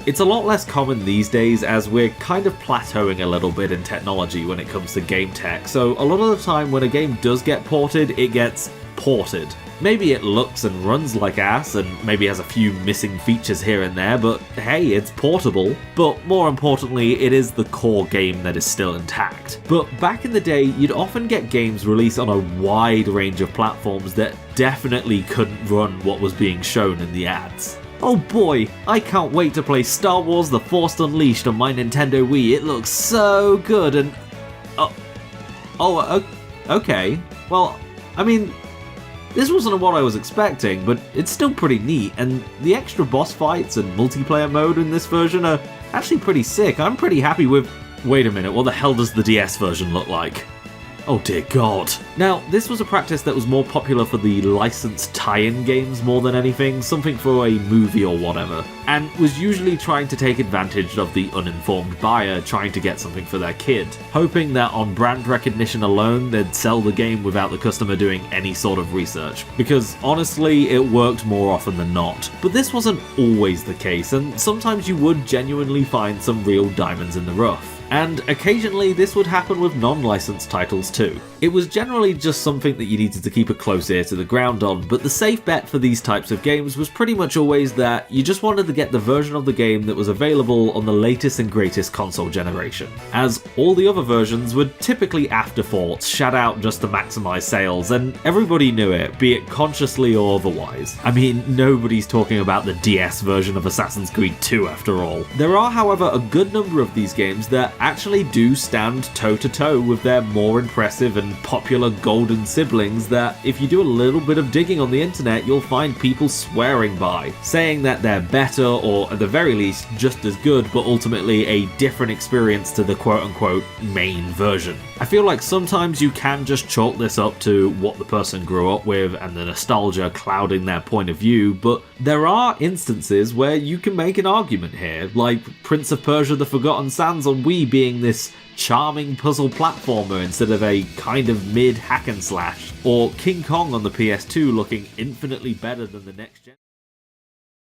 It's a lot less common these days as we're kind of plateauing a little bit in technology when it comes to game tech, so a lot of the time when a game does get ported, it gets ported. Maybe it looks and runs like ass, and maybe has a few missing features here and there, but hey, it's portable. But more importantly, it is the core game that is still intact. But back in the day, you'd often get games released on a wide range of platforms that definitely couldn't run what was being shown in the ads. Oh boy, I can't wait to play Star Wars The Force Unleashed on my Nintendo Wii, it looks so good and... okay. Well, I mean... This wasn't what I was expecting, but it's still pretty neat, and the extra boss fights and multiplayer mode in this version are actually pretty sick. I'm pretty happy with... Wait a minute, what the hell does the DS version look like? Oh dear god. Now, this was a practice that was more popular for the licensed tie-in games more than anything, something for a movie or whatever, and was usually trying to take advantage of the uninformed buyer trying to get something for their kid, hoping that on brand recognition alone they'd sell the game without the customer doing any sort of research, because honestly it worked more often than not. But this wasn't always the case, and sometimes you would genuinely find some real diamonds in the rough. And occasionally this would happen with non-licensed titles too. It was generally just something that you needed to keep a close ear to the ground on, but the safe bet for these types of games was pretty much always that you just wanted to get the version of the game that was available on the latest and greatest console generation, as all the other versions were typically afterthoughts shat out just to maximize sales, and everybody knew it, be it consciously or otherwise. I mean, nobody's talking about the DS version of Assassin's Creed 2 after all. There are, however, a good number of these games that actually do stand toe-to-toe with their more impressive and popular golden siblings that, if you do a little bit of digging on the internet, you'll find people swearing by, saying that they're better or at the very least just as good, but ultimately a different experience to the quote-unquote main version. I feel like sometimes you can just chalk this up to what the person grew up with and the nostalgia clouding their point of view, but there are instances where you can make an argument here, like Prince of Persia: The Forgotten Sands on Wii being this charming puzzle platformer instead of a kind of mid hack and slash, or King Kong on the PS2 looking infinitely better than the next gen.